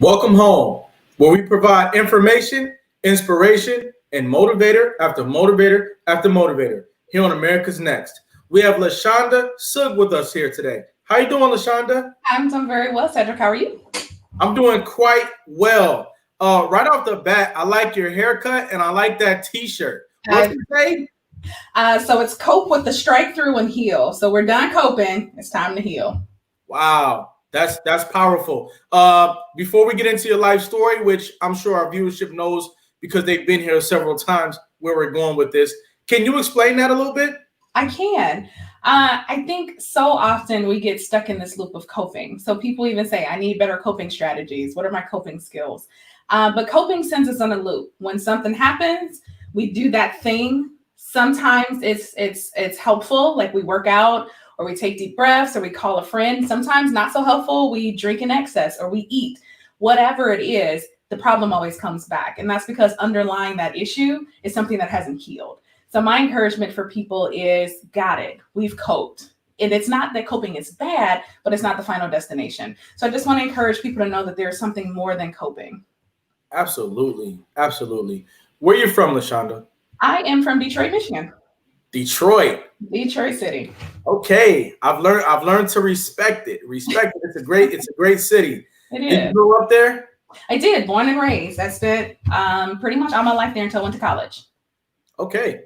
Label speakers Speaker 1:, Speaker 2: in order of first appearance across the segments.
Speaker 1: Welcome home, where we provide information, inspiration, and motivator after motivator after motivator here on America's Next. We have LaShonda Sugg with us here today. How you doing, LaShonda?
Speaker 2: I'm doing very well, Cedric. How are you?
Speaker 1: I'm doing quite well. Right off the bat, I like your haircut and I like that T-shirt. What's
Speaker 2: Uh,
Speaker 1: it say?
Speaker 2: so it's cope with the strike through and heal. So we're done coping. It's time to heal.
Speaker 1: Wow, that's powerful. Before we get into your life story, which I'm sure our viewership knows because they've been here several times, where we're going with this, can you explain that a little bit?
Speaker 2: I can. I think so often we get stuck in this loop of coping. So people even say, I need better coping strategies. What are my coping skills? But coping sends us on a loop. When something happens, we do that thing. Sometimes it's helpful, like we work out or we take deep breaths or we call a friend. Sometimes not so helpful, we drink in excess or we eat. Whatever it is, the problem always comes back. And that's because underlying that issue is something that hasn't healed. So my encouragement for people is got it. We've coped. And it's not that coping is bad, but it's not the final destination. So I just want to encourage people to know that there's something more than coping.
Speaker 1: Absolutely, absolutely. Where you from, LaShonda?
Speaker 2: I am from Detroit, Michigan.
Speaker 1: Detroit.
Speaker 2: Detroit City.
Speaker 1: Okay, I've learned to respect it. Respect it. It's a great city.
Speaker 2: It
Speaker 1: Did you
Speaker 2: is.
Speaker 1: grow up there?
Speaker 2: I did, born and raised. I spent pretty much all my life there until I went to college.
Speaker 1: Okay.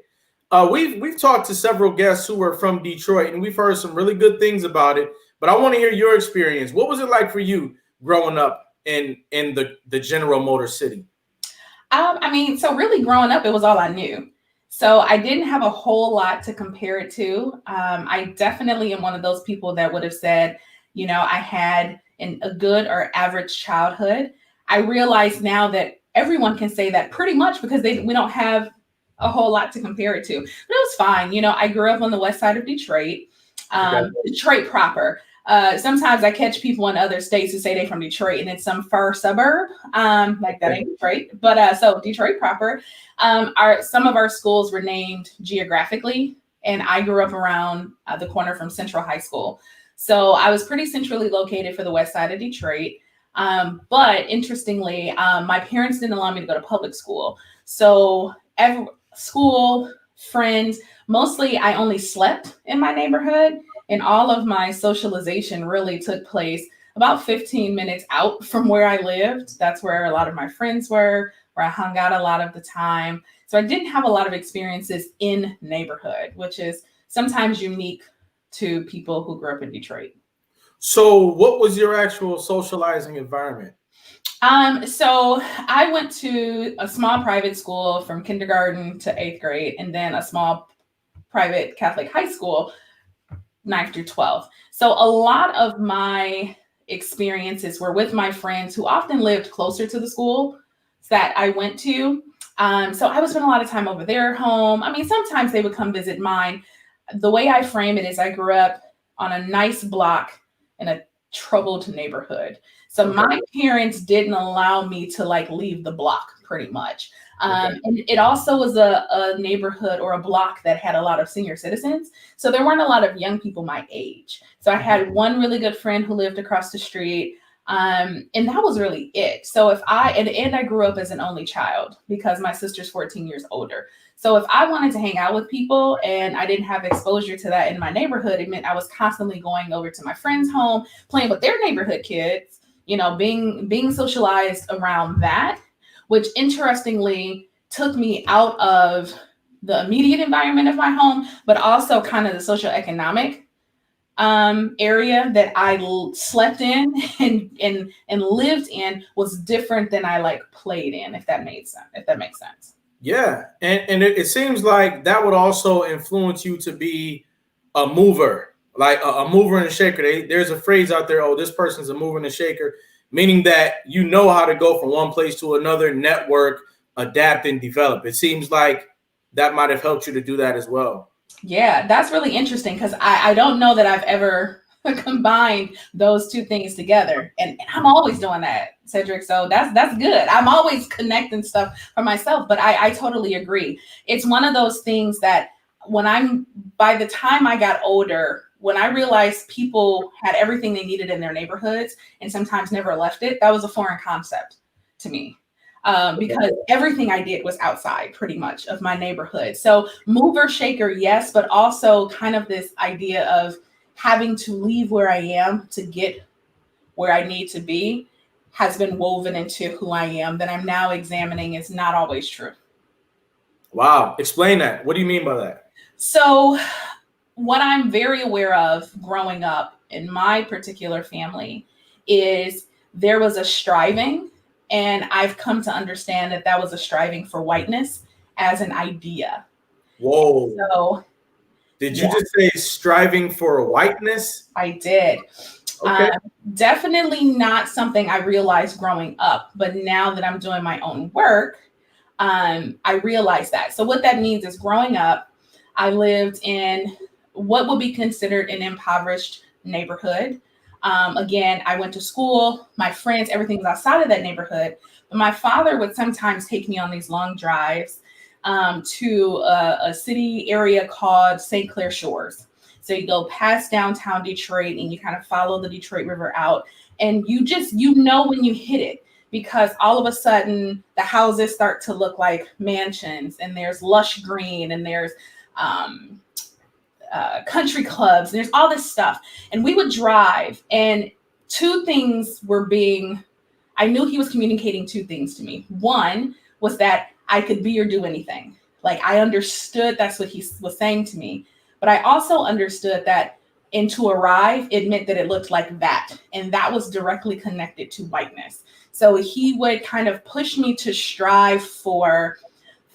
Speaker 1: We've talked to several guests who were from Detroit, and we've heard some really good things about it. But I want to hear your experience. What was it like for you growing up in the General Motor City?
Speaker 2: So really growing up, it was all I knew. So I didn't have a whole lot to compare it to. I definitely am one of those people that would have said, I had a good or average childhood. I realize now that everyone can say that pretty much because we don't have a whole lot to compare it to. But it was fine. I grew up on the west side of Detroit,
Speaker 1: Okay.
Speaker 2: Detroit proper. Sometimes I catch people in other states who say they're from Detroit and it's some far suburb, like that ain't Detroit. But so Detroit proper, some of our schools were named geographically, and I grew up around the corner from Central High School. So I was pretty centrally located for the west side of Detroit. But interestingly, my parents didn't allow me to go to public school. So every school, friends, mostly I only slept in my neighborhood. And all of my socialization really took place about 15 minutes out from where I lived. That's where a lot of my friends were, where I hung out a lot of the time. So I didn't have a lot of experiences in neighborhood, which is sometimes unique to people who grew up in Detroit.
Speaker 1: So, what was your actual socializing environment?
Speaker 2: So I went to a small private school from kindergarten to eighth grade, and then a small private Catholic high school 9th through 12th. So a lot of my experiences were with my friends who often lived closer to the school that I went to. So I would spend a lot of time over their home. Sometimes they would come visit mine. The way I frame it is I grew up on a nice block in a troubled neighborhood. So
Speaker 1: Okay.
Speaker 2: my parents didn't allow me to leave the block pretty much.
Speaker 1: Okay.
Speaker 2: And it also was a neighborhood or a block that had a lot of senior citizens. So there weren't a lot of young people my age. So I had one really good friend who lived across the street. And that was really it. So and I grew up as an only child because my sister's 14 years older. So if I wanted to hang out with people and I didn't have exposure to that in my neighborhood, it meant I was constantly going over to my friend's home, playing with their neighborhood kids, being socialized around that, which interestingly took me out of the immediate environment of my home, but also kind of the social economic area that I slept in and lived in was different than I played in, if that made sense, if that makes sense.
Speaker 1: Yeah, and it seems like that would also influence you to be a mover, like a mover and a shaker. There's a phrase out there, oh, this person's a mover and a shaker, meaning that you know how to go from one place to another, network, adapt, and develop. It seems like that might have helped you to do that as well.
Speaker 2: Yeah, that's really interesting because I don't know that I've ever combined those two things together. And I'm always doing that, Cedric. So that's good. I'm always connecting stuff for myself, but I totally agree. It's one of those things that by the time I got older, when I realized people had everything they needed in their neighborhoods and sometimes never left it, that was a foreign concept to me. Because everything I did was outside pretty much of my neighborhood. So mover shaker, yes, but also kind of this idea of having to leave where I am to get where I need to be has been woven into who I am that I'm now examining is not always true.
Speaker 1: Wow. Explain that. What do you mean by that?
Speaker 2: So what I'm very aware of growing up in my particular family is there was a striving, and I've come to understand that that was a striving for whiteness as an idea.
Speaker 1: Whoa.
Speaker 2: So
Speaker 1: Did you
Speaker 2: yeah,
Speaker 1: just say striving for whiteness?
Speaker 2: I did.
Speaker 1: Okay.
Speaker 2: Definitely not something I realized growing up, but now that I'm doing my own work, I realize that. So what that means is growing up, I lived in what would be considered an impoverished neighborhood. Again, I went to school, my friends, everything was outside of that neighborhood. But my father would sometimes take me on these long drives to a city area called St. Clair Shores. So you go past downtown Detroit and you kind of follow the Detroit River out, and you know when you hit it, because all of a sudden the houses start to look like mansions, and there's lush green, and there's country clubs, and there's all this stuff. And we would drive, and two things were being, I knew he was communicating two things to me. One was that I could be or do anything. Like I understood that's what he was saying to me. But I also understood that, and to arrive, it meant that it looked like that. And that was directly connected to whiteness. So he would kind of push me to strive for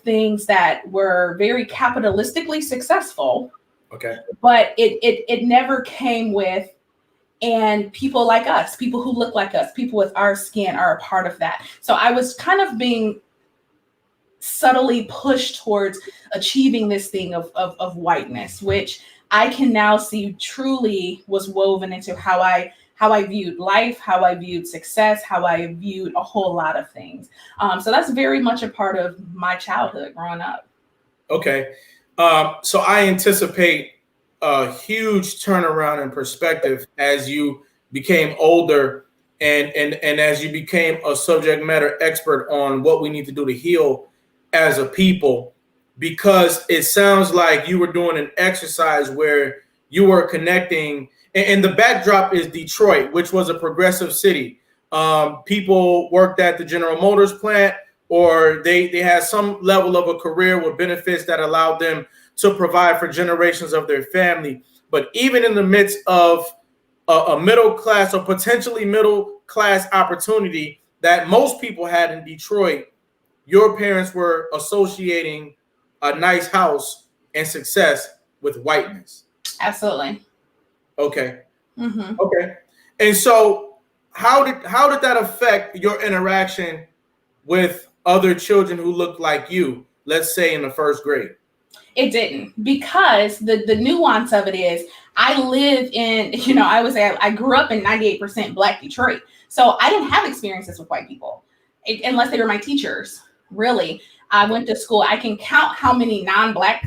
Speaker 2: things that were very capitalistically successful.
Speaker 1: Okay.
Speaker 2: But it never came with, and people like us, people who look like us, people with our skin are a part of that. So I was kind of being subtly pushed towards achieving this thing of whiteness, which I can now see truly was woven into how I viewed life, how I viewed success, how I viewed a whole lot of things. So that's very much a part of my childhood growing up.
Speaker 1: Okay. So I anticipate a huge turnaround in perspective as you became older and as you became a subject matter expert on what we need to do to heal as a people, because it sounds like you were doing an exercise where you were connecting, and the backdrop is Detroit, which was a progressive city. People worked at the General Motors plant, or they had some level of a career with benefits that allowed them to provide for generations of their family. But even in the midst of a middle class or potentially middle class opportunity that most people had in Detroit, your parents were associating a nice house and success with whiteness.
Speaker 2: Absolutely.
Speaker 1: Okay.
Speaker 2: Mm-hmm.
Speaker 1: Okay. And so how did that affect your interaction with other children who looked like you, let's say in the first grade?
Speaker 2: It didn't, because the nuance of it is I live in, I would say I grew up in 98% Black Detroit. So I didn't have experiences with white people unless they were my teachers. Really, I went to school. I can count how many non-Black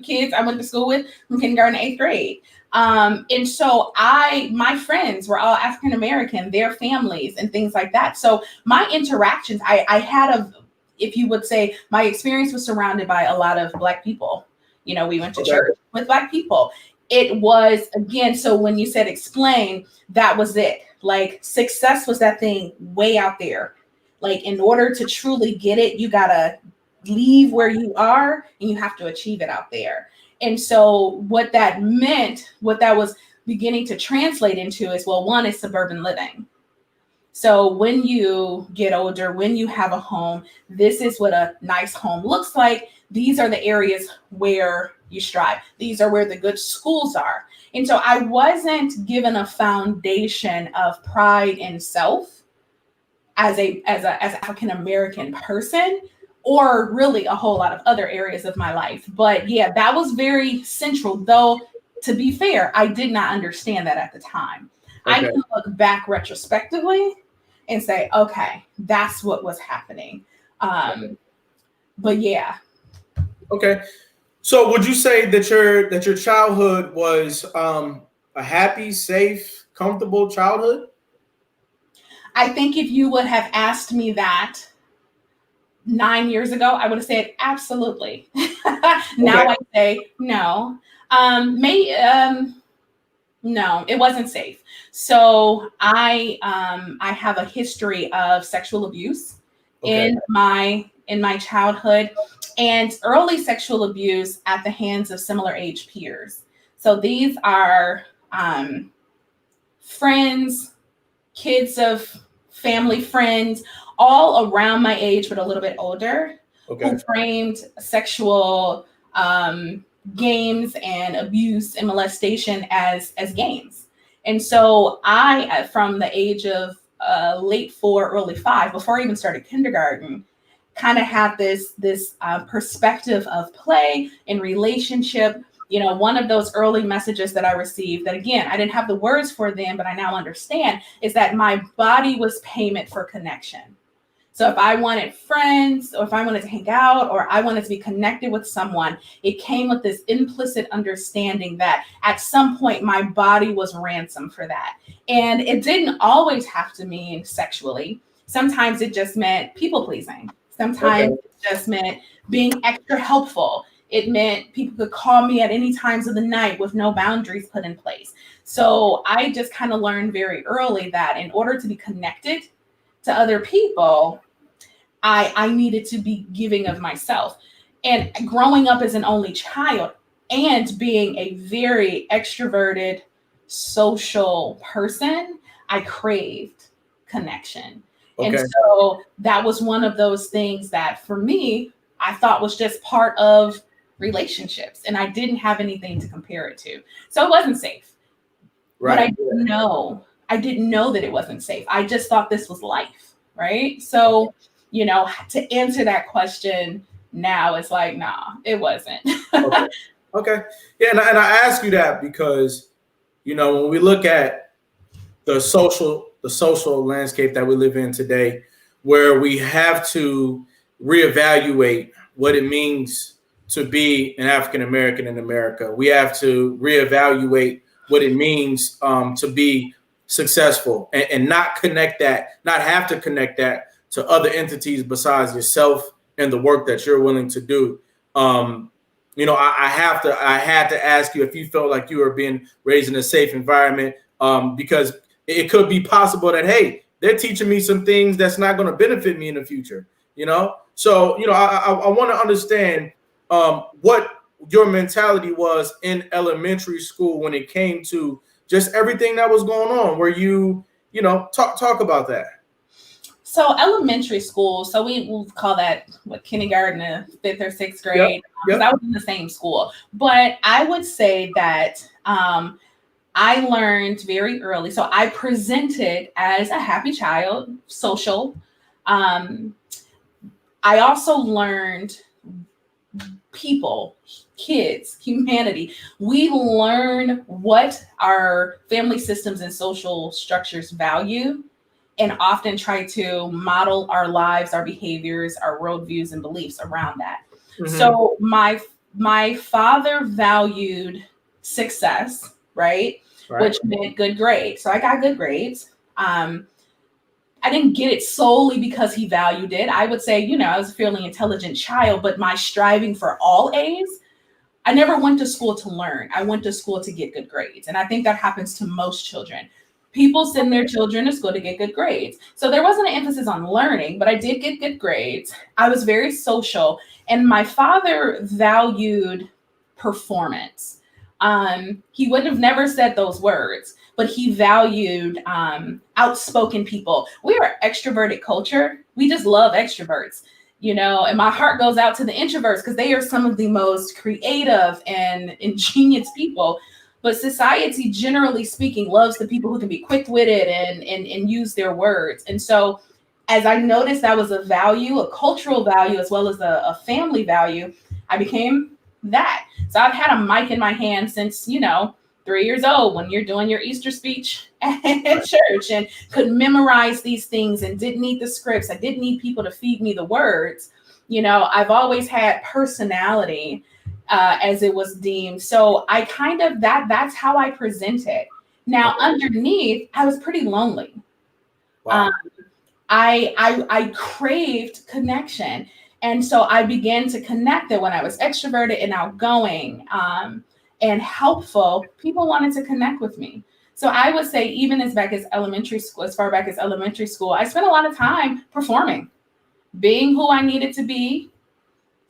Speaker 2: kids I went to school with from kindergarten to eighth grade. And so my friends were all African American, their families and things like that. So my interactions, I had if you would say, my experience was surrounded by a lot of Black people. We went to church with Black people. It was, again, so when you said explain, that was it. Like success was that thing way out there. Like in order to truly get it, you gotta leave where you are and you have to achieve it out there. And so what that meant, what that was beginning to translate into is, well, one is suburban living. So when you get older, when you have a home, this is what a nice home looks like. These are the areas where you strive. These are where the good schools are. And so I wasn't given a foundation of pride in self as an African American person, or really a whole lot of other areas of my life. But yeah, that was very central, though, to be fair, I did not understand that at the time. Okay. I can look back retrospectively and say, okay, that's what was happening. But yeah.
Speaker 1: Okay. So would you say that your childhood was a happy, safe, comfortable childhood?
Speaker 2: I think if you would have asked me that 9 years ago, I would have said absolutely. Now
Speaker 1: Okay.
Speaker 2: I say no. May No, it wasn't safe. So I have a history of sexual abuse
Speaker 1: Okay.
Speaker 2: in my childhood, and early sexual abuse at the hands of similar age peers. So these are friends, kids of family friends, all around my age, but a little bit older,
Speaker 1: Okay.
Speaker 2: who framed sexual games and abuse and molestation as games. And so I, from the age of late 4, early 5, before I even started kindergarten, kind of had this perspective of play and relationship. You know, one of those early messages that I received, that again, I didn't have the words for them, but I now understand, is that my body was payment for connection. So if I wanted friends, or if I wanted to hang out, or I wanted to be connected with someone, it came with this implicit understanding that at some point my body was ransom for that. And it didn't always have to mean sexually. Sometimes it just meant people pleasing. Sometimes
Speaker 1: Okay.
Speaker 2: it just meant being extra helpful. It meant people could call me at any times of the night with no boundaries put in place. So I just kind of learned very early that in order to be connected to other people, I needed to be giving of myself. And growing up as an only child and being a very extroverted, social person, I craved connection. And
Speaker 1: Okay.
Speaker 2: so that was one of those things that for me, I thought was just part of relationships. And I didn't have anything to compare it to. So it wasn't safe. But
Speaker 1: Right.
Speaker 2: I didn't know that it wasn't safe. I just thought this was life, right? So, you know, to answer that question now, it's like, nah, it wasn't.
Speaker 1: Okay. Okay. Yeah, and I ask you that because when we look at the social landscape that we live in today, where we have to reevaluate what it means to be an African American in America. We have to reevaluate what it means to be successful, and not have to connect that to other entities besides yourself and the work that you're willing to do. I had to ask you if you felt like you were being raised in a safe environment, because it could be possible that, hey, they're teaching me some things that's not going to benefit me in the future. So I want to understand what your mentality was in elementary school when it came to just everything that was going on. Where talk about that.
Speaker 2: So elementary school, so we will call that what, kindergarten to 5th or 6th
Speaker 1: Yep.
Speaker 2: grade, because
Speaker 1: Yep.
Speaker 2: I was in the same school. But I would say that I learned very early. So I presented as a happy child, social. Um, I also learned people, kids, humanity. We learn what our family systems and social structures value, and often try to model our lives, our behaviors, our worldviews, and beliefs around that.
Speaker 1: Mm-hmm.
Speaker 2: So my father valued success, right?
Speaker 1: Right.
Speaker 2: Which meant good grades. So I got good grades. I didn't get it solely because he valued it. I would say, I was a fairly intelligent child, but my striving for all A's, I never went to school to learn. I went to school to get good grades. And I think that happens to most children. People send their children to school to get good grades. So there wasn't an emphasis on learning, but I did get good grades. I was very social. And my father valued performance. He would have never said those words, but he valued outspoken people. We are an extroverted culture. We just love extroverts, and my heart goes out to the introverts because they are some of the most creative and ingenious people. But society, generally speaking, loves the people who can be quick-witted and use their words. And so as I noticed that was a value, a cultural value, as well as a family value, I became that. So I've had a mic in my hand since, 3 years old, when you're doing your Easter speech at church, and could memorize these things and didn't need the scripts. I didn't need people to feed me the words. I've always had personality. as it was deemed. So I kind of that's how I present it. Now, underneath, I was pretty lonely.
Speaker 1: Wow.
Speaker 2: I craved connection. And so I began to connect that when I was extroverted and outgoing and helpful, people wanted to connect with me. So I would say, even as far back as elementary school, I spent a lot of time performing, being who I needed to be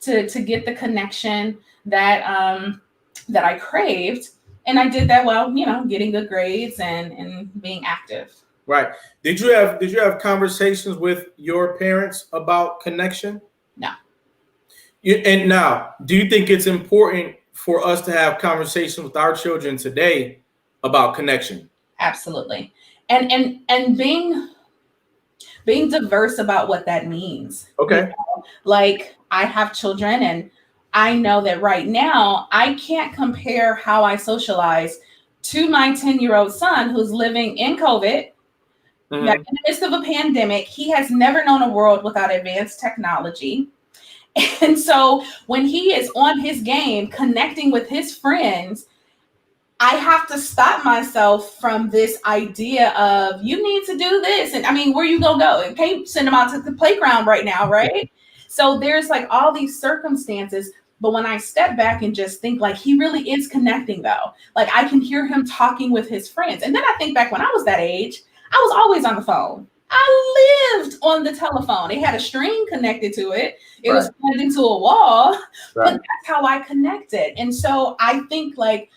Speaker 2: to get the connection that I craved. And I did that while, getting good grades and being active.
Speaker 1: Right. Did you have conversations with your parents about connection?
Speaker 2: No.
Speaker 1: And now, do you think it's important for us to have conversations with our children today about connection?
Speaker 2: Absolutely. And being diverse about what that means.
Speaker 1: Okay.
Speaker 2: Like, I have children, and I know that right now I can't compare how I socialize to my 10-year-old son who's living in COVID.
Speaker 1: Mm-hmm.
Speaker 2: Like, in the midst of a pandemic. He has never known a world without advanced technology. And so when he is on his game, connecting with his friends, I have to stop myself from this idea of, you need to do this. And I mean, where you gonna go? And can't send him out to the playground right now, right? So there's like all these circumstances. But when I step back and just think, like, he really is connecting though. Like, I can hear him talking with his friends. And then I think back when I was that age, I was always on the phone. I lived on the telephone. It had a string connected to it. It was plugged into a wall, but that's how I connected. And so I think, like,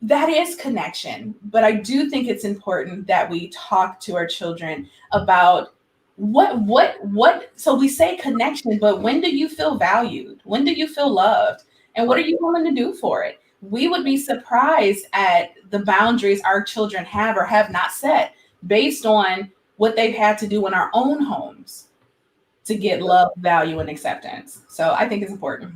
Speaker 2: that is connection. But I do think it's important that we talk to our children about what. So we say connection, but when do you feel valued? When do you feel loved? And what are you willing to do for it? We would be surprised at the boundaries our children have or have not set, based on what they've had to do in our own homes to get love, value, and acceptance. So I think it's important.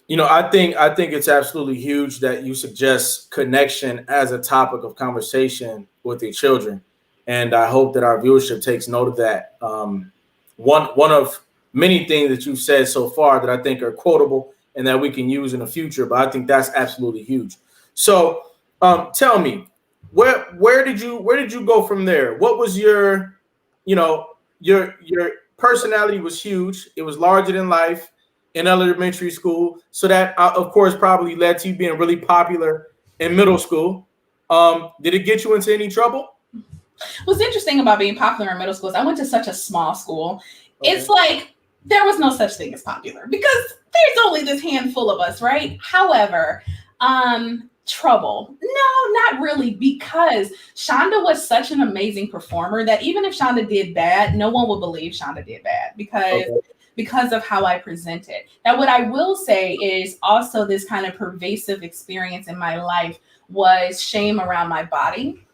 Speaker 1: I think it's absolutely huge that you suggest connection as a topic of conversation with your children, and I hope that our viewership takes note of that. One of many things that you've said so far that I think are quotable and that we can use in the future, but I think that's absolutely huge. So, tell me, where did you go from there? What was your personality was huge. It was larger than life in elementary school. So that, of course, probably led to you being really popular in middle school. Did it get you into any trouble?
Speaker 2: What's interesting about being popular in middle school is I went to such a small school.
Speaker 1: Okay.
Speaker 2: It's like there was no such thing as popular because there's only this handful of us, right? However, trouble. No, not really, because Shonda was such an amazing performer that even if Shonda did bad, no one would believe Shonda did bad because of how I presented. Now, what I will say is also this kind of pervasive experience in my life was shame around my body.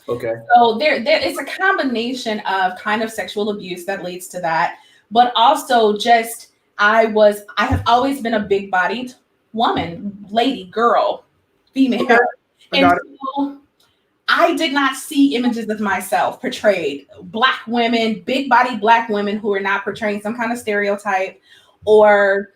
Speaker 1: Okay.
Speaker 2: So there is a combination of kind of sexual abuse that leads to that, but also just I have always been a big bodied woman, lady, girl, female.
Speaker 1: Okay.
Speaker 2: And so I did not see images of myself portrayed. Black women, big bodied Black women who are not portraying some kind of stereotype or,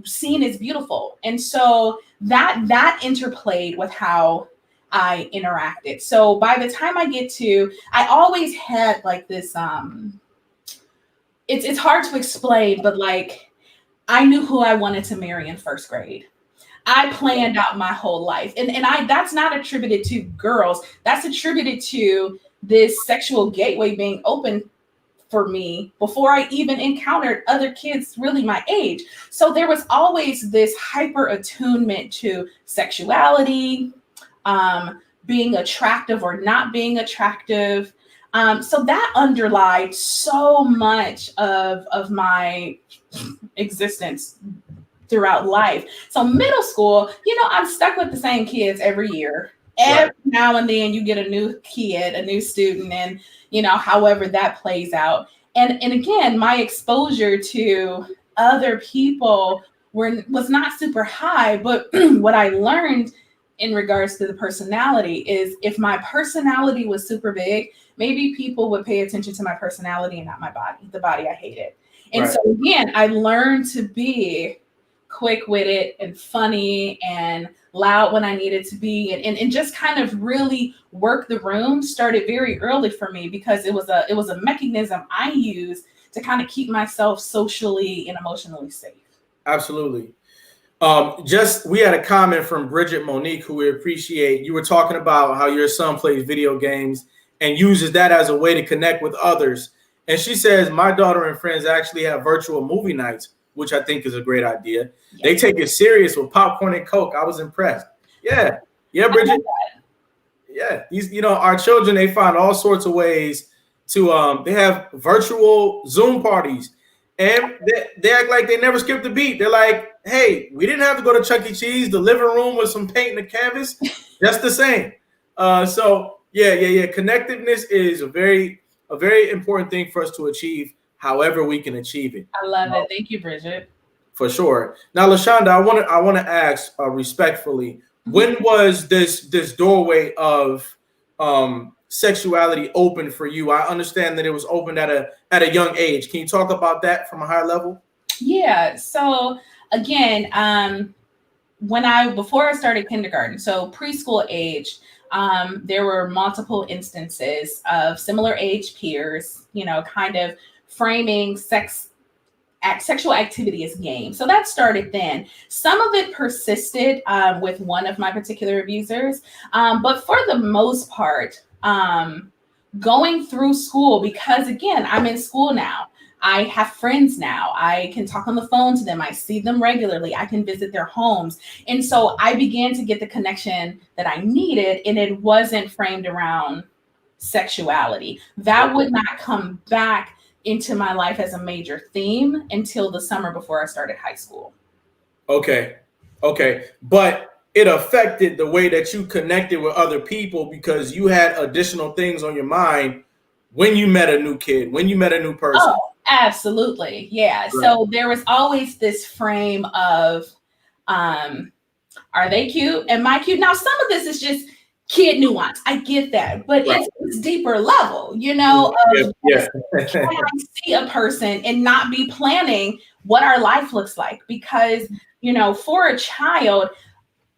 Speaker 2: seen as beautiful. And so that interplayed with how I interacted. So by the time I always had like this, it's hard to explain, but like I knew who I wanted to marry in first grade. I planned out my whole life. And that's not attributed to girls. That's attributed to this sexual gateway being open for me before I even encountered other kids really my age. So there was always this hyper attunement to sexuality, being attractive or not being attractive. So that underlied so much of my existence throughout life. So middle school, I'm stuck with the same kids every year. Every now and then you get a new kid, a new student, and however that plays out. And again, my exposure to other people was not super high, but what I learned in regards to the personality is if my personality was super big, maybe people would pay attention to my personality and not my body, the body I hated. And so again, I learned to be quick-witted and funny and loud when I needed to be, and just kind of really work the room started very early for me, because it was a mechanism I used to kind of keep myself socially and emotionally safe.
Speaker 1: Absolutely. We had a comment from Bridget Monique, who we appreciate. You were talking about how your son plays video games and uses that as a way to connect with others. And she says, my daughter and friends actually have virtual movie nights, which I think is a great idea. Yes. They take it serious with popcorn and Coke. I was impressed. Yeah. Yeah, Bridget. Yeah. These, our children, they find all sorts of ways to, they have virtual Zoom parties. And they act like they never skipped a beat. They're like, hey, we didn't have to go to Chuck E. Cheese. The living room with some paint and a canvas, just the same. So yeah. Connectiveness is a very important thing for us to achieve, however we can achieve it.
Speaker 2: I love it. Thank you, Bridget.
Speaker 1: For sure. Now, LaShonda, I want to ask respectfully, when was this doorway of sexuality open for you? I understand that it was opened at a young age. Can you talk about that from a higher level?
Speaker 2: Yeah. So again, before I started kindergarten, so preschool age, there were multiple instances of similar age peers, kind of framing sexual activity as game. So that started then. Some of it persisted with one of my particular abusers, but for the most part, going through school, because again, I'm in school now. I have friends now. I can talk on the phone to them. I see them regularly. I can visit their homes. And so I began to get the connection that I needed, and it wasn't framed around sexuality. That would not come back into my life as a major theme until the summer before I started high school.
Speaker 1: Okay. But it affected the way that you connected with other people because you had additional things on your mind when you met a new kid, when you met a new person.
Speaker 2: Oh, absolutely. Yeah. Right. So there was always this frame of, are they cute? Am I cute? Now, some of this is just kid nuance. I get that, but right. It's deeper level, Can I see a person and not be planning what our life looks like? Because, for a child,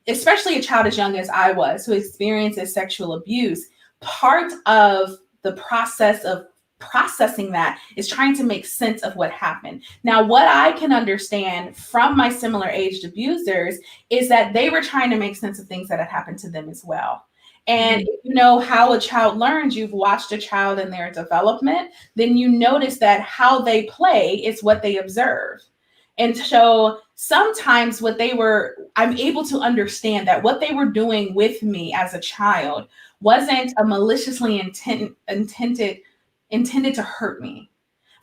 Speaker 2: especially a child as young as I was, who experiences sexual abuse, part of the process of processing that is trying to make sense of what happened. Now, what I can understand from my similar aged abusers is that they were trying to make sense of things that had happened to them as well. And if you know how a child learns, you've watched a child in their development, then you notice that how they play is what they observe. And so sometimes I'm able to understand that what they were doing with me as a child wasn't a maliciously intended to hurt me,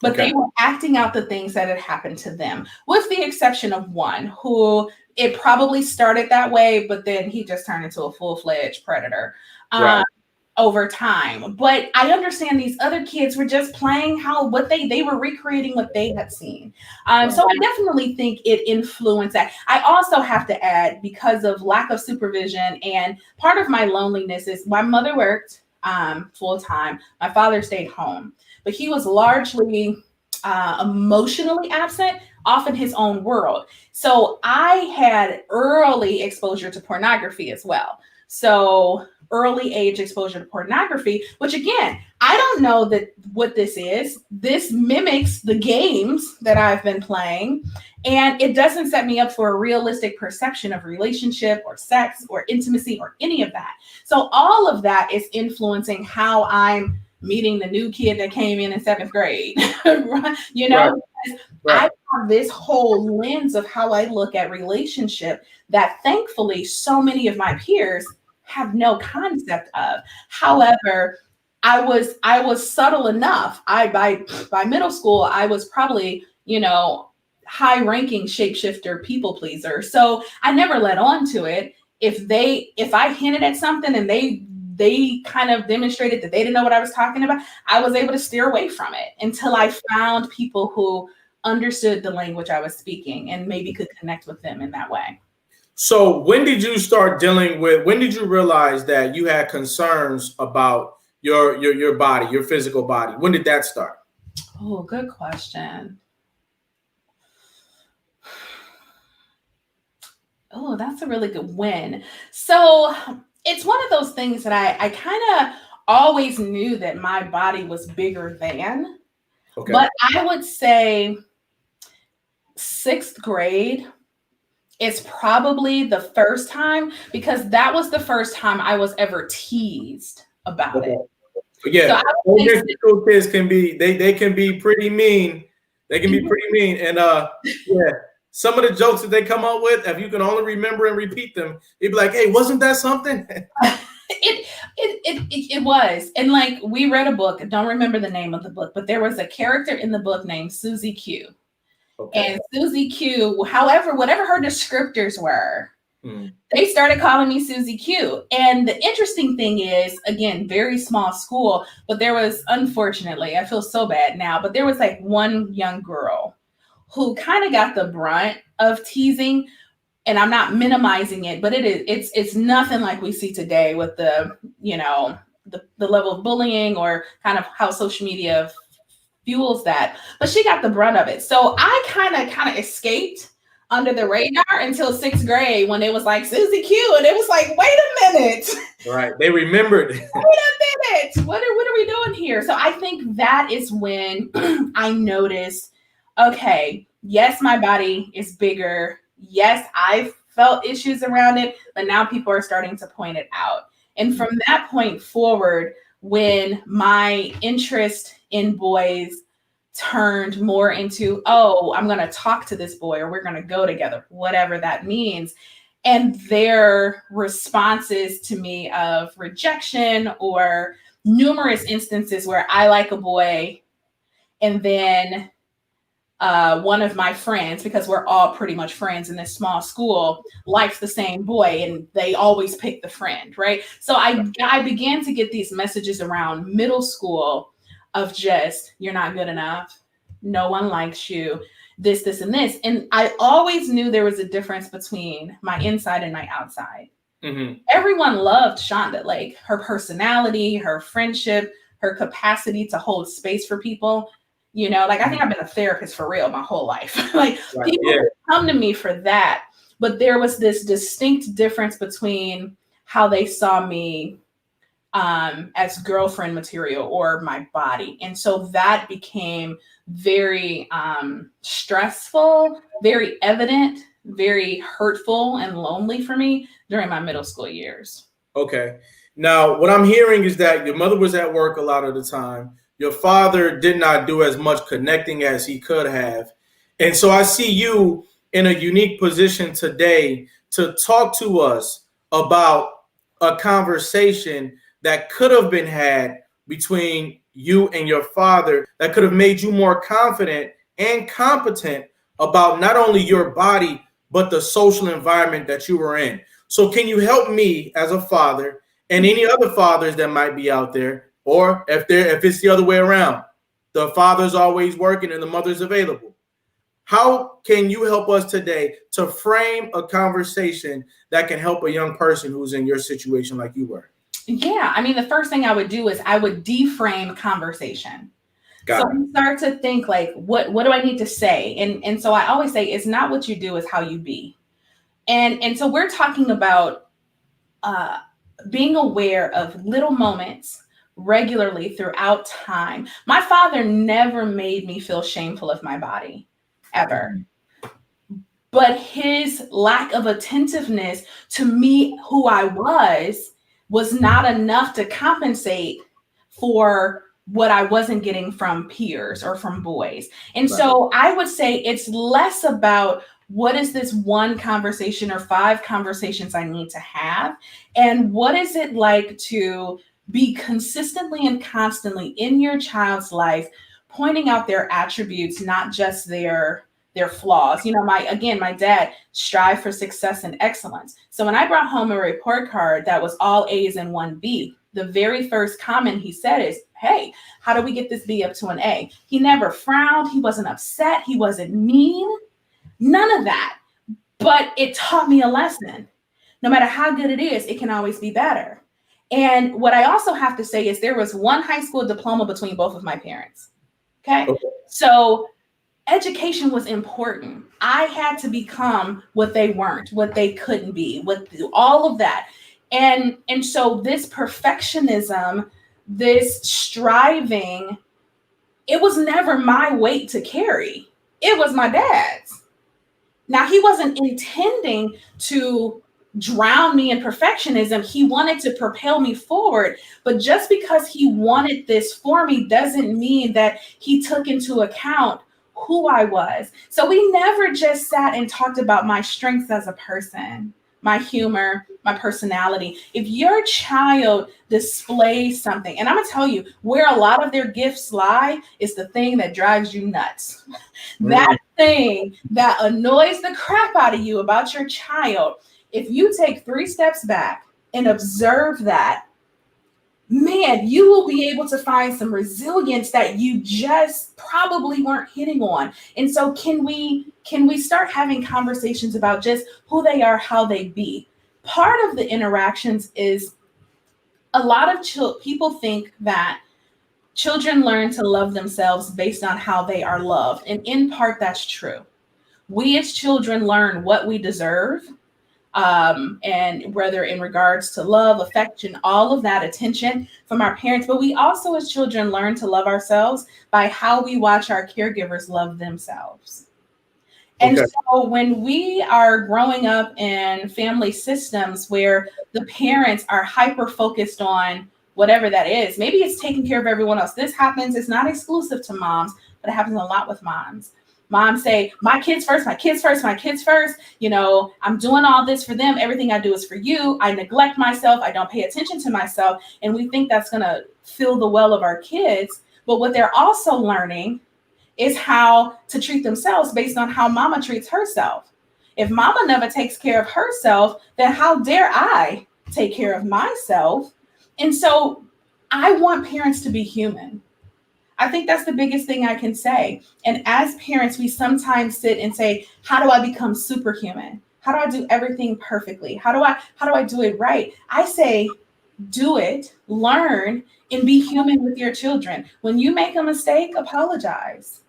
Speaker 2: but they were acting out the things that had happened to them, with the exception of one who it probably started that way, but then he just turned into a full-fledged predator over time. But I understand these other kids were just playing they were recreating what they had seen. So I definitely think it influenced that. I also have to add, because of lack of supervision, and part of my loneliness is my mother worked full time. My father stayed home, but he was largely emotionally absent, off in his own world. So I had early exposure to pornography as well. So early age exposure to pornography, which again, I don't know what this is. This mimics the games that I've been playing, and it doesn't set me up for a realistic perception of relationship or sex or intimacy or any of that. So all of that is influencing how I'm meeting the new kid that came in 7th grade, I have this whole lens of how I look at relationship that thankfully so many of my peers have no concept of. However, I was subtle enough. By middle school, I was probably, high-ranking shapeshifter people pleaser. So I never let on to it. If I hinted at something and they kind of demonstrated that they didn't know what I was talking about, I was able to steer away from it until I found people who understood the language I was speaking and maybe could connect with them in that way.
Speaker 1: So when did you realize that you had concerns about your body, your physical body? When did that start?
Speaker 2: Oh, good question. Oh, that's a really good win. So it's one of those things that I kind of always knew that my body was bigger than,
Speaker 1: Okay.
Speaker 2: but I would say sixth grade is probably the first time because that was the first time I was ever teased about it.
Speaker 1: Okay.
Speaker 2: So
Speaker 1: Yeah,
Speaker 2: I would say
Speaker 1: elementary school kids can be they can be pretty mean. They can be pretty mean, and yeah, some of the jokes that they come up with, if you can only remember and repeat them, you'd be like, "Hey, wasn't that something?"
Speaker 2: it was. And like we read a book, I don't remember the name of the book, but there was a character in the book named Susie Q.
Speaker 1: Okay.
Speaker 2: And Susie Q, however, whatever her descriptors were,
Speaker 1: Hmm.
Speaker 2: they started calling me Susie Q. And the interesting thing is, again, very small school, but there was, unfortunately, I feel so bad now, but there was like one young girl who kind of got the brunt of teasing. And I'm not minimizing it, but it's nothing like we see today with the, the level of bullying or kind of how social media fuels that. But she got the brunt of it. So I kind of escaped under the radar until sixth grade when it was like Susie Q, and it was like, wait a minute,
Speaker 1: Right. They remembered.
Speaker 2: wait a minute, what are we doing here? So I think that is when I noticed, okay, yes, my body is bigger. Yes, I've felt issues around it, but now people are starting to point it out. And from that point forward, when my interest in boys turned more into, oh, I'm going to talk to this boy or we're going to go together, whatever that means. And their responses to me of rejection or numerous instances where I like a boy and then one of my friends, because we're all pretty much friends in this small school, likes the same boy and they always pick the friend, right? So I began to get these messages around middle school of just, you're not good enough. No one likes you, this, and this. And I always knew there was a difference between my inside and my outside.
Speaker 1: Mm-hmm.
Speaker 2: Everyone loved Shonda, like her personality, her friendship, her capacity to hold space for people. Like I think I've been a therapist for real my whole life. Like
Speaker 1: Right.
Speaker 2: people
Speaker 1: Yeah.
Speaker 2: come to me for that. But there was this distinct difference between how they saw me as girlfriend material or my body. And so that became very stressful, very evident, very hurtful and lonely for me during my middle school years.
Speaker 1: Okay. Now, what I'm hearing is that your mother was at work a lot of the time. Your father did not do as much connecting as he could have. And so I see you in a unique position today to talk to us about a conversation that could have been had between you and your father that could have made you more confident and competent about not only your body, but the social environment that you were in. So can you help me as a father and any other fathers that might be out there, or if it's the other way around, the father's always working and the mother's available. How can you help us today to frame a conversation that can help a young person who's in your situation like you were?
Speaker 2: Yeah, I mean, the first thing I would do is I would deframe conversation. So
Speaker 1: Got it.
Speaker 2: we start to think like, what do I need to say? And so I always say, it's not what you do, it's how you be. And so we're talking about being aware of little moments regularly throughout time. My father never made me feel shameful of my body, ever. But his lack of attentiveness to me, who I was not enough to compensate for what I wasn't getting from peers or from boys. And
Speaker 1: Right.
Speaker 2: so I would say it's less about what is this one conversation or 5 conversations I need to have, and what is it like to be consistently and constantly in your child's life, pointing out their attributes, not just their flaws. My dad strive for success and excellence. So when I brought home a report card that was all A's and 1 B, the very first comment he said is, hey, how do we get this B up to an A? He never frowned. He wasn't upset. He wasn't mean. None of that. But it taught me a lesson. No matter how good it is, it can always be better. And what I also have to say is there was one high school diploma between both of my parents. Okay.
Speaker 1: Okay.
Speaker 2: So education was important. I had to become what they weren't, what they couldn't be, what all of that. And so this perfectionism, this striving, it was never my weight to carry. It was my dad's. Now, he wasn't intending to drown me in perfectionism. He wanted to propel me forward. But just because he wanted this for me doesn't mean that he took into account who I was. So we never just sat and talked about my strengths as a person, my humor, my personality. If your child displays something, and I'm going to tell you where a lot of their gifts lie is the thing that drives you nuts. That thing that annoys the crap out of you about your child. If you take 3 steps back and observe that, man, you will be able to find some resilience that you just probably weren't hitting on. And so can we start having conversations about just who they are, how they be? Part of the interactions is a lot of people think that children learn to love themselves based on how they are loved. And in part, that's true. We as children learn what we deserve, and whether in regards to love, affection, all of that attention from our parents. But we also as children learn to love ourselves by how we watch our caregivers love themselves. And so when we are growing up in family systems where the parents are hyper focused on whatever that is, maybe it's taking care of everyone else. This happens, it's not exclusive to moms, but it happens a lot with moms. Moms say, my kids first, my kids first, my kids first. You know, I'm doing all this for them. Everything I do is for you. I neglect myself. I don't pay attention to myself. And we think that's going to fill the well of our kids. But what they're also learning is how to treat themselves based on how mama treats herself. If mama never takes care of herself, then how dare I take care of myself? And so I want parents to be human. I think that's the biggest thing I can say. And as parents, we sometimes sit and say, how do I become superhuman? How do I do everything perfectly? How do I do it right? I say, do it, learn, and be human with your children. When you make a mistake, apologize.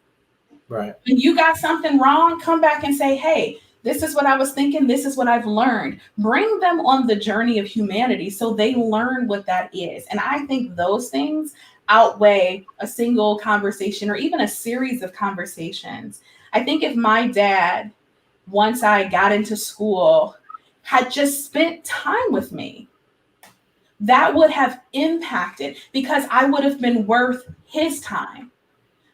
Speaker 1: Right.
Speaker 2: When you got something wrong, come back and say, hey, this is what I was thinking. This is what I've learned. Bring them on the journey of humanity so they learn what that is. And I think those things outweigh a single conversation or even a series of conversations. I think if my dad, once I got into school, had just spent time with me, that would have impacted because I would have been worth his time.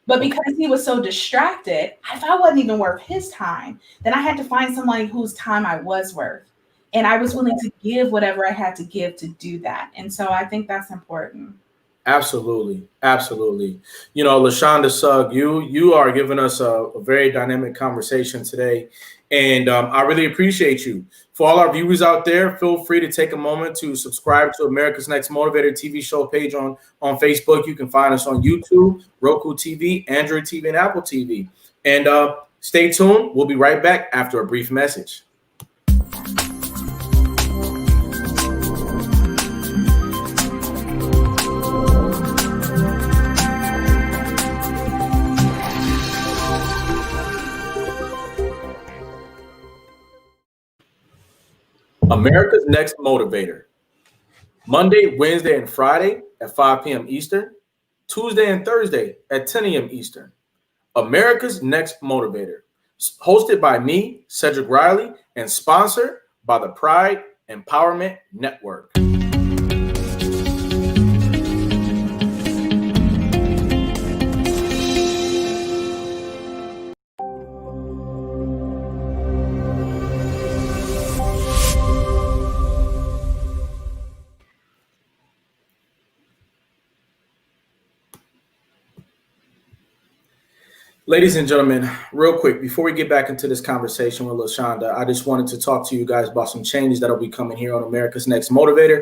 Speaker 2: But because he was so distracted, if I wasn't even worth his time, then I had to find someone whose time I was worth. And I was willing to give whatever I had to give to do that. And so I think that's important.
Speaker 1: Absolutely. Absolutely. You know, LaShonda Sugg, you are giving us a very dynamic conversation today. And I really appreciate you. For all our viewers out there, feel free to take a moment to subscribe to America's Next Motivator TV show page on Facebook. You can find us on YouTube, Roku TV, Android TV, and Apple TV. And stay tuned. We'll be right back after a brief message. America's Next Motivator. Monday, Wednesday, and Friday at 5 p.m. Eastern. Tuesday and Thursday at 10 a.m. Eastern. America's Next Motivator. Hosted by me, Cedric Riley, and sponsored by the Pride Empowerment Network. Ladies and gentlemen, real quick, before we get back into this conversation with LaShonda, I just wanted to talk to you guys about some changes that will be coming here on America's Next Motivator.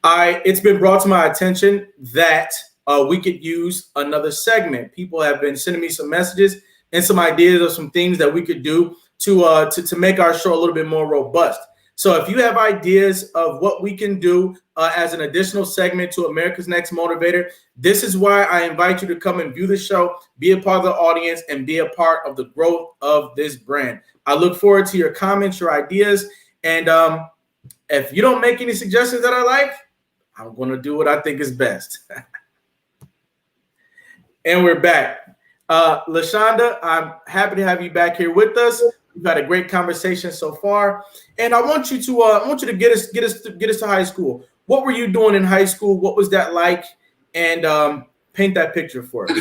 Speaker 1: It's been brought to my attention that we could use another segment. People have been sending me some messages and some ideas of some things that we could do to make our show a little bit more robust. So if you have ideas of what we can do as an additional segment to America's Next Motivator, this is why I invite you to come and view the show, be a part of the audience, and be a part of the growth of this brand. I look forward to your comments, your ideas, and if you don't make any suggestions that I like, I'm going to do what I think is best. And we're back. LaShonda, I'm happy to have you back here with us. We've had a great conversation so far, and I want you to get us to high school. What were you doing in high school? What was that like? And paint that picture for us.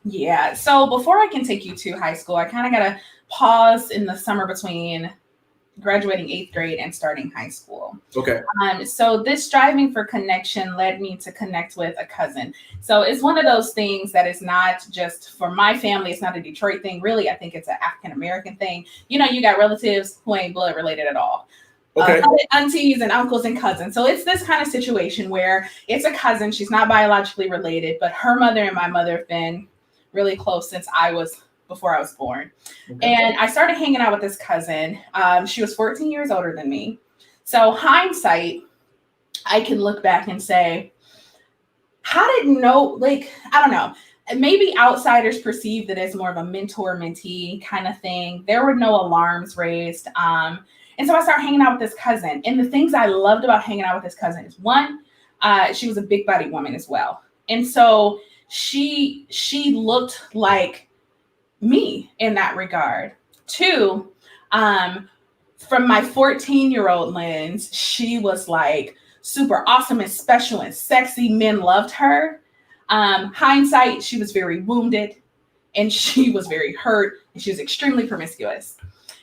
Speaker 2: Yeah. So before I can take you to high school, I kind of got to pause in the summer between graduating 8th grade and starting high school.
Speaker 1: Okay.
Speaker 2: So this striving for connection led me to connect with a cousin. So it's one of those things that is not just for my family. It's not a Detroit thing. Really, I think it's an African-American thing. You know, you got relatives who ain't blood related at all.
Speaker 1: Okay.
Speaker 2: Aunties and uncles and cousins. So it's this kind of situation where it's a cousin. She's not biologically related, but her mother and my mother have been really close since before I was born. Okay. And I started hanging out with this cousin. She was 14 years older than me. So hindsight, I can look back and say, I don't know, maybe outsiders perceived it as more of a mentor-mentee kind of thing. There were no alarms raised. And so I started hanging out with this cousin. And the things I loved about hanging out with this cousin is, one, she was a big-bodied woman as well. And so she looked like me in that regard. Two, from my 14-year-old lens, she was like super awesome and special and sexy. Men loved her. Hindsight, she was very wounded and she was very hurt and she was extremely promiscuous.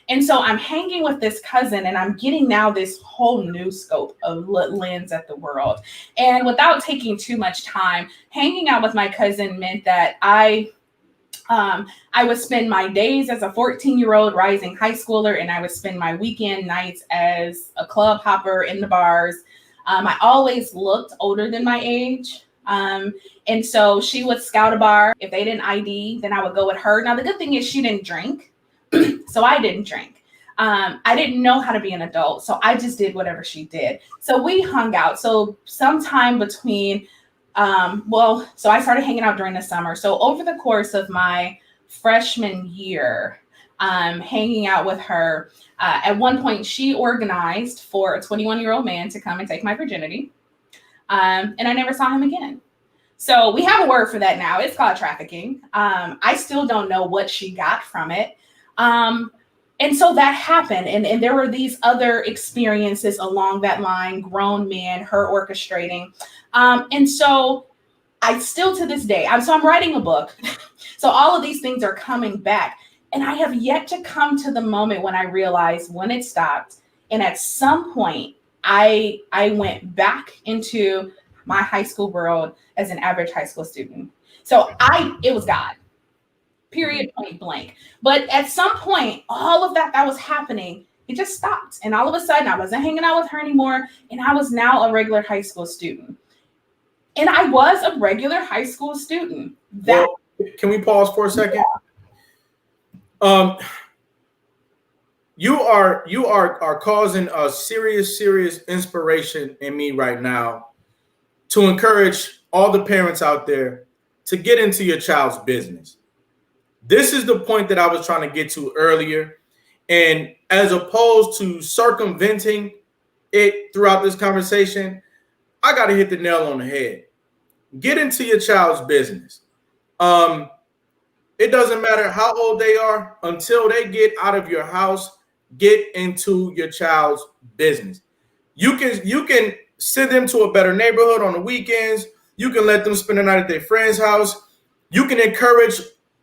Speaker 2: And so I'm hanging with this cousin and I'm getting now this whole new scope of lens at the world. And without taking too much time, hanging out with my cousin meant that I would spend my days as a 14-year-old rising high schooler, and I would spend my weekend nights as a club hopper in the bars. I always looked older than my age. And so she would scout a bar. If they didn't ID, then I would go with her. Now, the good thing is she didn't drink, so I didn't drink. I didn't know how to be an adult, so I just did whatever she did. So we hung out. So sometime between so I started hanging out during the summer. So over the course of my freshman year, hanging out with her, at one point she organized for a 21-year-old man to come and take my virginity. And I never saw him again. So we have a word for that now. It's called trafficking. I still don't know what she got from it. And so that happened. And there were these other experiences along that line, grown men, her orchestrating. And so I still to this day, I'm writing a book. So all of these things are coming back. And I have yet to come to the moment when I realized when it stopped. And at some point, I went back into my high school world as an average high school student. So it was God. Period, point blank. But at some point, all of that was happening, it just stopped. And all of a sudden, I wasn't hanging out with her anymore. And I was now a regular high school student. And I was a regular high school student.
Speaker 1: Can we pause for a second? Yeah. You are causing a serious inspiration in me right now to encourage all the parents out there to get into your child's business. This is the point that I was trying to get to earlier. And as opposed to circumventing it throughout this conversation, I got to hit the nail on the head. Get into your child's business. It doesn't matter how old they are until they get out of your house, get into your child's business. You can send them to a better neighborhood on the weekends. You can let them spend the night at their friend's house. You can encourage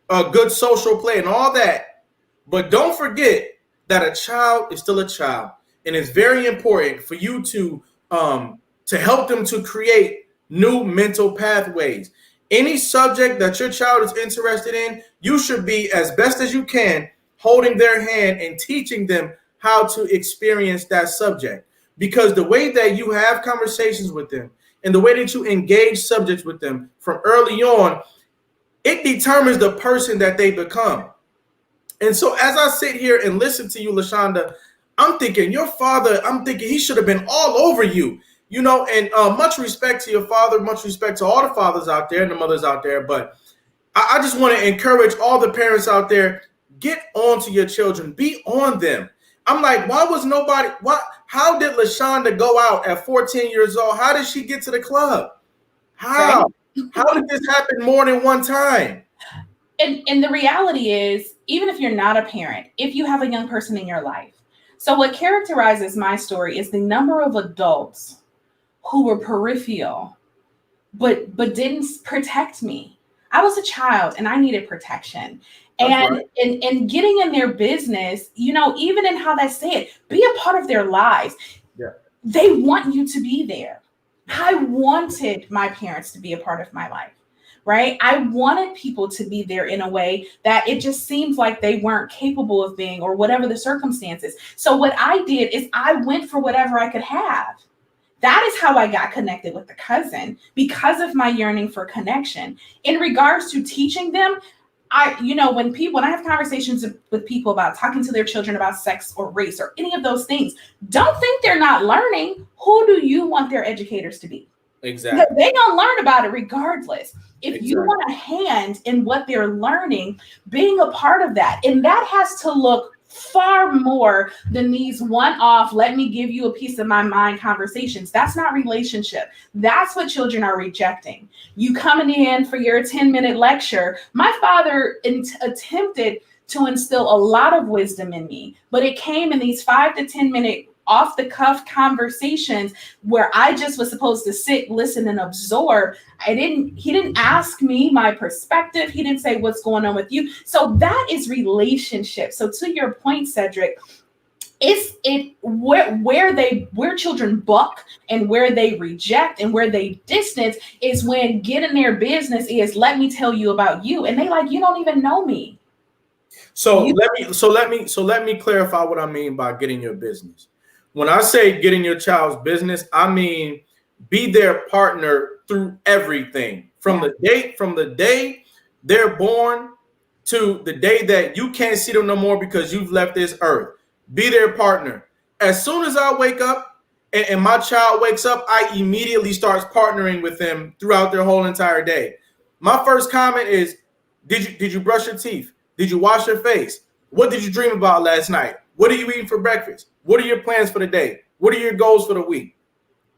Speaker 1: a good social play and all that. But don't forget that a child is still a child. And it's very important for you to help them to create new mental pathways. Any subject that your child is interested in, you should be, as best as you can, holding their hand and teaching them how to experience that subject. Because the way that you have conversations with them and the way that you engage subjects with them from early on, it determines the person that they become. And so as I sit here and listen to you, LaShonda, I'm thinking your father, I'm thinking he should have been all over you, you know, and much respect to your father, much respect to all the fathers out there and the mothers out there. But I just want to encourage all the parents out there, get on to your children, be on them. I'm like, why was nobody, how did LaShonda go out at 14 years old? How did she get to the club? How? Right. How did this happen more than one time?
Speaker 2: And the reality is, even if you're not a parent, if you have a young person in your life, so what characterizes my story is the number of adults who were peripheral, but didn't protect me. I was a child and I needed protection. And, right. and getting in their business, you know, even in how they say it, be a part of their lives. Yeah. They want you to be there. I wanted my parents to be a part of my life, right? I wanted people to be there in a way that it just seems like they weren't capable of being, or whatever the circumstances. So what I did is I went for whatever I could have. That is how I got connected with the cousin, because of my yearning for connection. In regards to teaching them, when I have conversations with people about talking to their children about sex or race or any of those things, don't think they're not learning. Who do you want their educators to be?
Speaker 1: Exactly.
Speaker 2: Because they're going to learn about it regardless. If you want a hand in what they're learning, being a part of that, and that has to look far more than these one-off, let me give you a piece of my mind conversations. That's not relationship. That's what children are rejecting. You coming in for your 10-minute lecture. My father attempted to instill a lot of wisdom in me, but it came in these 5 to 10-minute off-the-cuff conversations where I just was supposed to sit, listen, and absorb. He didn't ask me my perspective. He didn't say, what's going on with you? So that is relationship. So to your point, Cedric, where children buck and where they reject and where they distance is when get in their business is, let me tell you about you. And they like, you don't even know me.
Speaker 1: So let me clarify what I mean by getting your business. When I say get in your child's business, I mean be their partner through everything, from the day they're born to the day that you can't see them no more because you've left this earth. Be their partner. As soon as I wake up and my child wakes up, I immediately start partnering with them throughout their whole entire day. My first comment is, did you brush your teeth? Did you wash your face? What did you dream about last night? What are you eating for breakfast? What are your plans for the day? What are your goals for the week?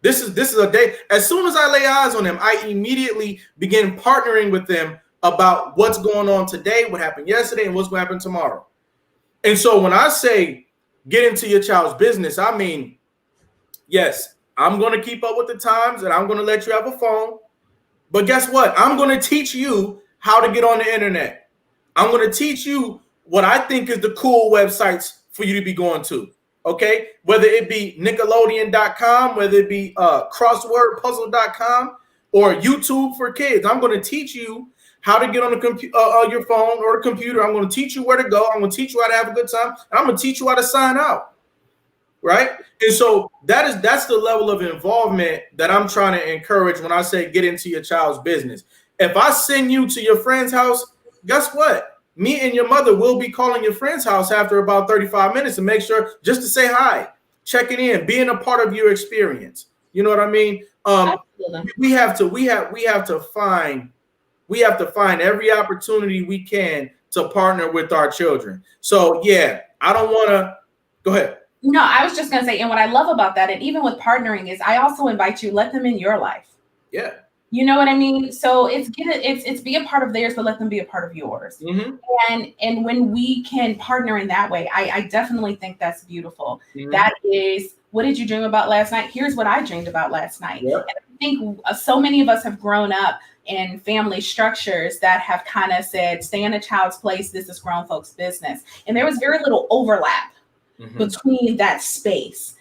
Speaker 1: This is a day. As soon as I lay eyes on them, I immediately begin partnering with them about what's going on today, what happened yesterday, and what's going to happen tomorrow. And so when I say get into your child's business, I mean, yes, I'm going to keep up with the times and I'm going to let you have a phone. But guess what? I'm going to teach you how to get on the internet. I'm going to teach you what I think is the cool websites for you to be going to. Okay, whether it be Nickelodeon.com, whether it be crosswordpuzzle.com or YouTube for kids. I'm going to teach you how to get on the your phone or the computer. I'm going to teach you where to go. I'm going to teach you how to have a good time. And I'm going to teach you how to sign out. Right. And so that's the level of involvement that I'm trying to encourage when I say get into your child's business. If I send you to your friend's house, guess what? Me and your mother will be calling your friend's house after about 35 minutes to make sure, just to say hi, checking in, being a part of your experience. You know what I mean? We have to find every opportunity we can to partner with our children. So yeah, I don't want to go ahead.
Speaker 2: No, I was just going to say, and what I love about that, and even with partnering, is I also invite you, let them in your life.
Speaker 1: Yeah.
Speaker 2: You know what I mean? So it's be a part of theirs, but let them be a part of yours. Mm-hmm. And when we can partner in that way, I definitely think that's beautiful. Mm-hmm. That is, what did you dream about last night? Here's what I dreamed about last night. Yep. And I think so many of us have grown up in family structures that have kind of said, stay in a child's place. This is grown folks' business. And there was very little overlap between that space.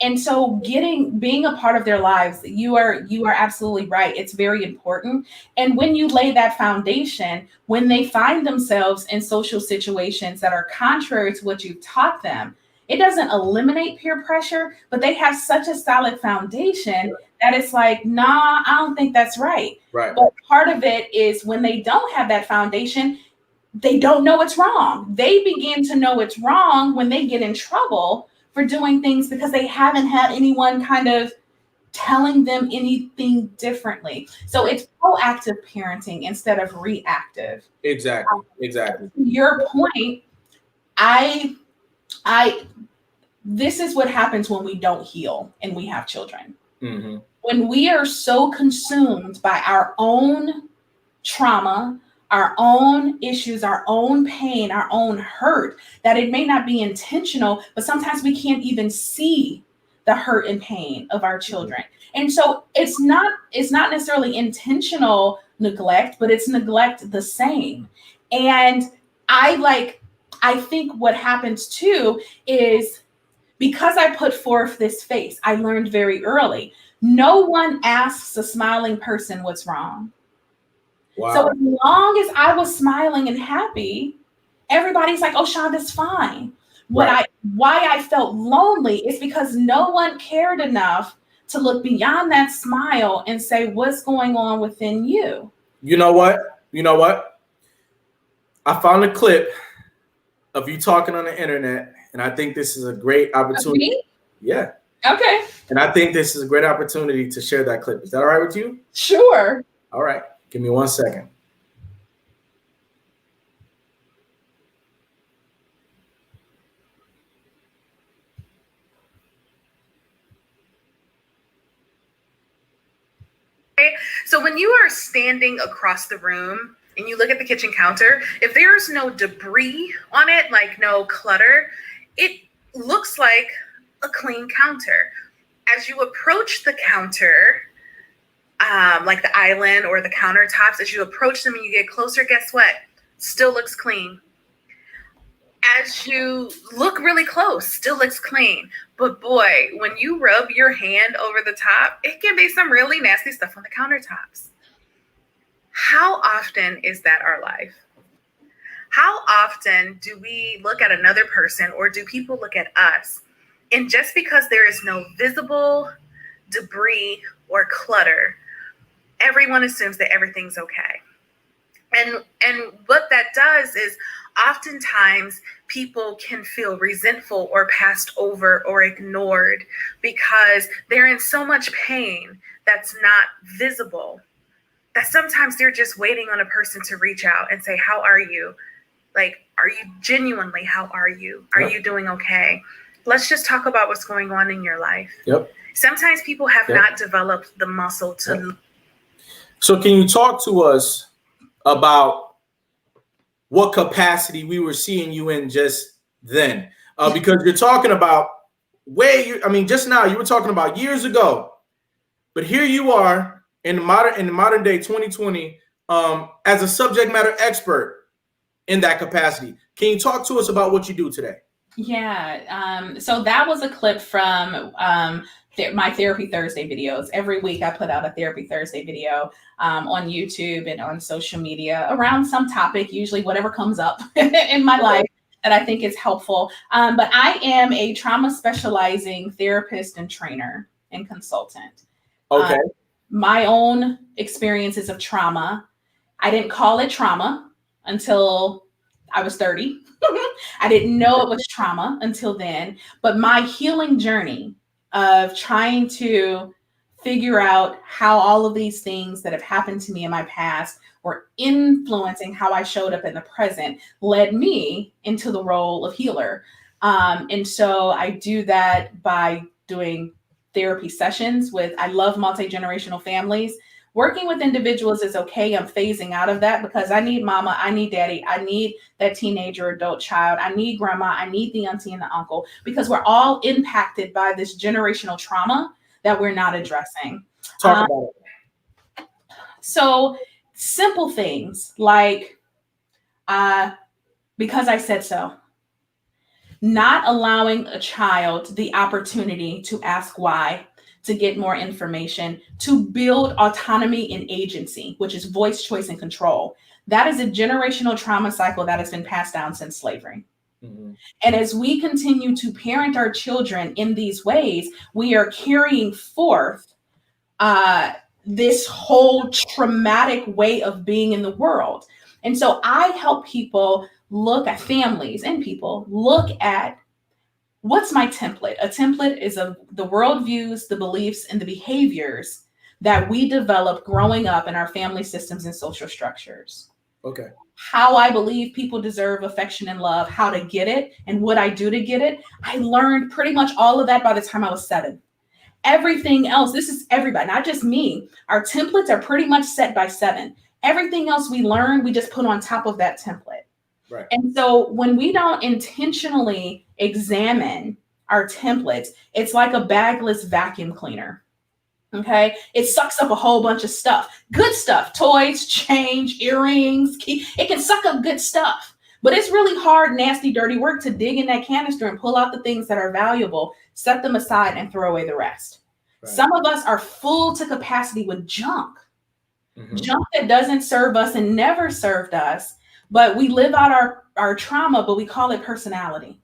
Speaker 2: And so being a part of their lives, you are absolutely right. It's very important. And when you lay that foundation, when they find themselves in social situations that are contrary to what you've taught them, it doesn't eliminate peer pressure, but they have such a solid foundation that it's like, nah, I don't think that's right. Right. But part of it is when they don't have that foundation, they don't know it's wrong. They begin to know it's wrong when they get in trouble for doing things because they haven't had anyone kind of telling them anything differently. So it's proactive parenting instead of reactive.
Speaker 1: Exactly.
Speaker 2: To your point, I this is what happens when we don't heal and we have children.
Speaker 1: Mm-hmm.
Speaker 2: When we are so consumed by our own trauma, our own issues, our own pain, our own hurt, that it may not be intentional, but sometimes we can't even see the hurt and pain of our children. And so it's not necessarily intentional neglect, but it's neglect the same. And I think what happens too is, because I put forth this face, I learned very early, no one asks a smiling person what's wrong.
Speaker 1: Wow.
Speaker 2: So as long as I was smiling and happy, everybody's like, oh, Shonda's fine. Why I felt lonely is because no one cared enough to look beyond that smile and say, what's going on within you?
Speaker 1: You know what? I found a clip of you talking on the internet, and I think this is a great opportunity.
Speaker 2: Me?
Speaker 1: Yeah.
Speaker 2: Okay.
Speaker 1: And I think this is a great opportunity to share that clip. Is that all right with you?
Speaker 2: Sure.
Speaker 1: All right. Give me 1 second.
Speaker 3: So when you are standing across the room and you look at the kitchen counter, if there's no debris on it, like no clutter, it looks like a clean counter. As you approach the counter, like the island or the countertops, as you approach them and you get closer, guess what? Still looks clean. As you look really close, still looks clean. But boy, when you rub your hand over the top, it can be some really nasty stuff on the countertops. How often is that our life? How often do we look at another person, or do people look at us, and just because there is no visible debris or clutter, everyone assumes that everything's okay? And what that does is, oftentimes people can feel resentful or passed over or ignored because they're in so much pain that's not visible, that sometimes they're just waiting on a person to reach out and say, how are you? Like, are you genuinely, how are you? Are you doing okay? Let's just talk about what's going on in your life.
Speaker 1: Yep.
Speaker 3: Sometimes people have not developed the muscle to.
Speaker 1: So can you talk to us about what capacity we were seeing you in just then? Because you're talking about just now you were talking about years ago, but here you are in the modern day 2020 as a subject matter expert in that capacity. Can you talk to us about what you do today?
Speaker 2: Yeah. So that was a clip from my Therapy Thursday videos. Every week I put out a Therapy Thursday video on YouTube and on social media around some topic, usually whatever comes up in my life that I think is helpful. But I am a trauma specializing therapist and trainer and consultant.
Speaker 1: Okay.
Speaker 2: My own experiences of trauma, I didn't call it trauma until I was 30. I didn't know it was trauma until then, but my healing journey of trying to figure out how all of these things that have happened to me in my past were influencing how I showed up in the present led me into the role of healer. And so I do that by doing therapy sessions I love multi-generational families. Working with individuals is okay. I'm phasing out of that because I need mama, I need daddy, I need that teenager, adult child, I need grandma, I need the auntie and the uncle, because we're all impacted by this generational trauma that we're not addressing.
Speaker 1: Talk about it.
Speaker 2: So simple things like, because I said so. Not allowing a child the opportunity to ask why, to get more information, to build autonomy and agency, which is voice, choice, and control. That is a generational trauma cycle that has been passed down since slavery. Mm-hmm. And as we continue to parent our children in these ways, we are carrying forth this whole traumatic way of being in the world. And so I help people look at families and people look at what's my template. A template is the worldviews, the beliefs, and the behaviors that we develop growing up in our family systems and social structures.
Speaker 1: Okay.
Speaker 2: How I believe people deserve affection and love, how to get it, and what I do to get it. I learned pretty much all of that by the time I was 7. Everything else, this is everybody, not just me. Our templates are pretty much set by 7. Everything else we learn, we just put on top of that template.
Speaker 1: Right.
Speaker 2: And so when we don't intentionally examine our templates, it's like a bagless vacuum cleaner. Okay. It sucks up a whole bunch of stuff, good stuff, toys, change, earrings, key. It can suck up good stuff, but it's really hard, nasty, dirty work to dig in that canister and pull out the things that are valuable, set them aside, and throw away the rest. Right. Some of us are full to capacity with junk, junk that doesn't serve us and never served us, but we live out our trauma, but we call it personality.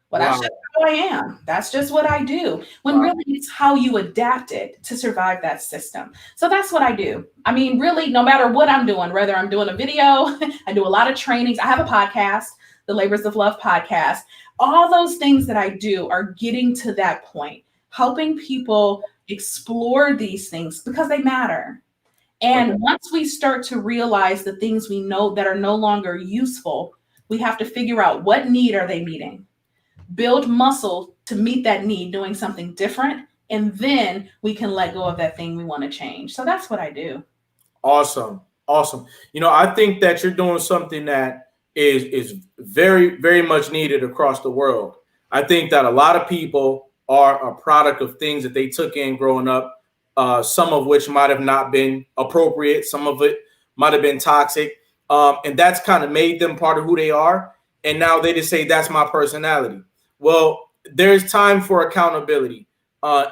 Speaker 2: Well, that's just who I am. That's just what I do. When really it's how you adapted to survive that system. So that's what I do. I mean, really, no matter what I'm doing, whether I'm doing a video, I do a lot of trainings. I have a podcast, the Labors of Love podcast. All those things that I do are getting to that point, helping people explore these things because they matter. And once we start to realize the things we know that are no longer useful, we have to figure out what need are they meeting. Build muscle to meet that need, doing something different, and then we can let go of that thing we want to change. So that's what I do.
Speaker 1: Awesome. You know, I think that you're doing something that is very, very much needed across the world. I think that a lot of people are a product of things that they took in growing up, some of which might have not been appropriate. Some of it might have been toxic. And that's kind of made them part of who they are. And now they just say, that's my personality. Well, there's time for accountability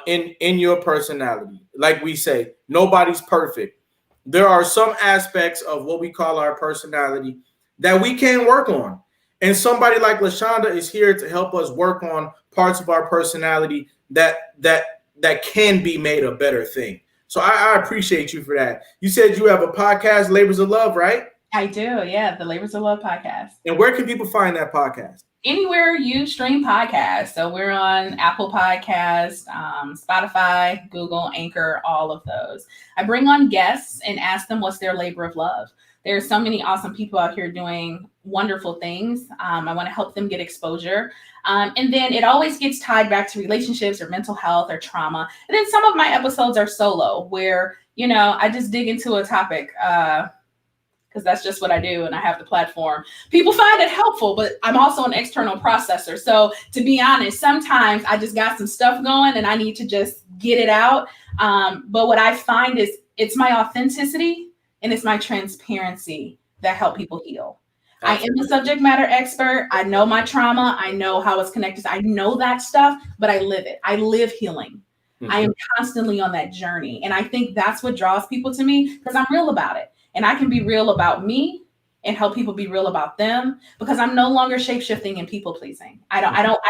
Speaker 1: in your personality. Like we say, nobody's perfect. There are some aspects of what we call our personality that we can work on. And somebody like LaShonda is here to help us work on parts of our personality that can be made a better thing. So I appreciate you for that. You said you have a podcast, Labors of Love, right?
Speaker 2: I do. Yeah. The Labors of Love podcast.
Speaker 1: And where can people find that podcast?
Speaker 2: Anywhere you stream podcasts. So we're on Apple Podcasts, Spotify, Google, Anchor, all of those. I bring on guests and ask them what's their labor of love. There's so many awesome people out here doing wonderful things. I want to help them get exposure. And then it always gets tied back to relationships or mental health or trauma. And then some of my episodes are solo where, you know, I just dig into a topic because that's just what I do and I have the platform. People find it helpful, but I'm also an external processor. So to be honest, sometimes I just got some stuff going and I need to just get it out. But what I find is it's my authenticity and it's my transparency that help people heal. Absolutely. I am a subject matter expert. I know my trauma. I know how it's connected. I know that stuff, but I live it. I live healing. I am constantly on that journey. And I think that's what draws people to me because I'm real about it. And I can be real about me and help people be real about them because I'm no longer shape-shifting and people-pleasing. I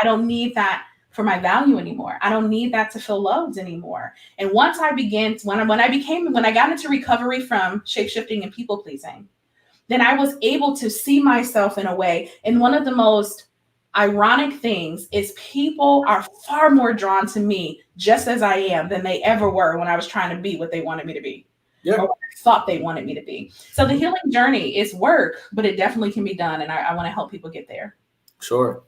Speaker 2: don't need that for my value anymore. I don't need that to feel loved anymore. And once I began, when I got into recovery from shape-shifting and people-pleasing, then I was able to see myself in a way. And one of the most ironic things is people are far more drawn to me just as I am than they ever were when I was trying to be what they wanted me to be. Yeah. Or what I thought they wanted me to be. So the healing journey is work, but it definitely can be done. And I want to help people get there. Sure.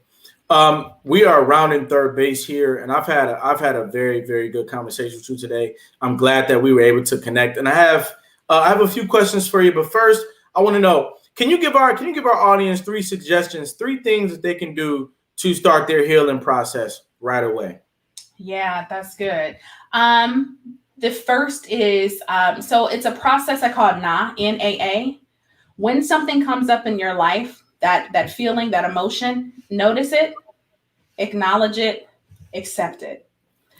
Speaker 1: We are rounding third base here, and I've had a very, very good conversation with you today. I'm glad that we were able to connect, and I have a few questions for you. But first, I want to know: can you give our audience 3 suggestions, 3 things that they can do to start their healing process right away?
Speaker 2: Yeah, that's good. The first is so it's a process I call NAA. When something comes up in your life, that feeling, that emotion, notice it, acknowledge it, accept it.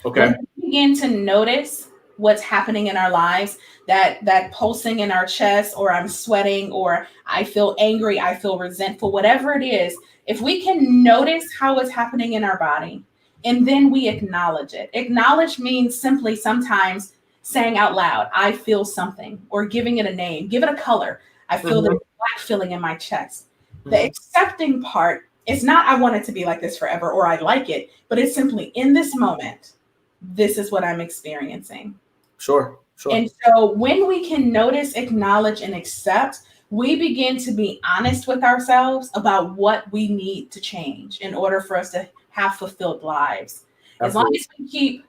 Speaker 2: Okay. When we begin to notice what's happening in our lives, that pulsing in our chest, or I'm sweating, or I feel angry, I feel resentful, whatever it is, if we can notice how it's happening in our body, and then we acknowledge it. Acknowledge means simply sometimes saying out loud, I feel something, or giving it a name, give it a color. I feel this like feeling in my chest. The accepting part is not, I want it to be like this forever or I like it, but it's simply in this moment, this is what I'm experiencing.
Speaker 1: Sure.
Speaker 2: And so when we can notice, acknowledge, and accept, we begin to be honest with ourselves about what we need to change in order for us to have fulfilled lives. Absolutely. As long as we keep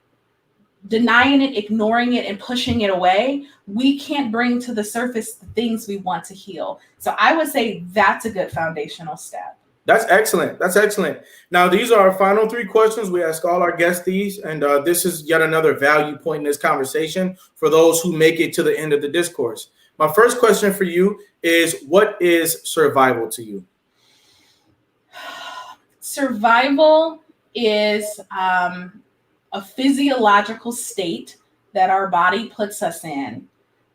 Speaker 2: denying it, ignoring it, and pushing it away, we can't bring to the surface the things we want to heal. So I would say that's a good foundational step.
Speaker 1: That's excellent. That's excellent. Now, these are our final 3 questions. We ask all our guests these, and this is yet another value point in this conversation for those who make it to the end of the discourse. My first question for you is, what is survival to you?
Speaker 2: Survival is a physiological state that our body puts us in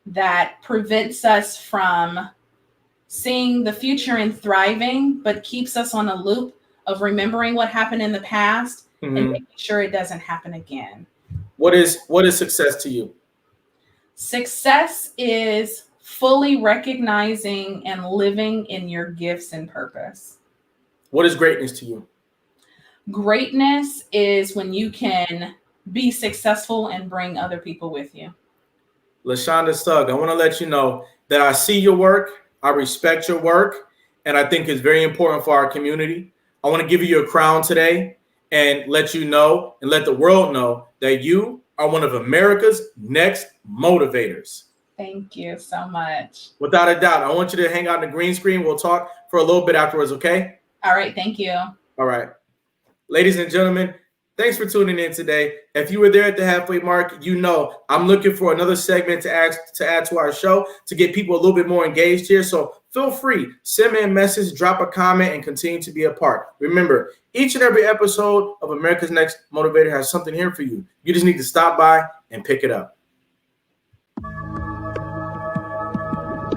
Speaker 2: that prevents us from seeing the future and thriving, but keeps us on a loop of remembering what happened in the past and making sure it doesn't happen again.
Speaker 1: What is success to you?
Speaker 2: Success is fully recognizing and living in your gifts and purpose.
Speaker 1: What is greatness to you?
Speaker 2: Greatness is when you can be successful and bring other people with you.
Speaker 1: LaShonda Sugg, I want to let you know that I see your work. I respect your work, and I think it's very important for our community. I want to give you your crown today and let you know and let the world know that you are one of America's next motivators.
Speaker 2: Thank you so much.
Speaker 1: Without a doubt. I want you to hang out on the green screen. We'll talk for a little bit afterwards, okay?
Speaker 2: All right. Thank you.
Speaker 1: All right. Ladies and gentlemen, thanks for tuning in today. If you were there at the halfway mark, you know I'm looking for another segment to add to our show to get people a little bit more engaged here. So feel free, send me a message, drop a comment, and continue to be a part. Remember, each and every episode of America's Next Motivator has something here for you. You just need to stop by and pick it up.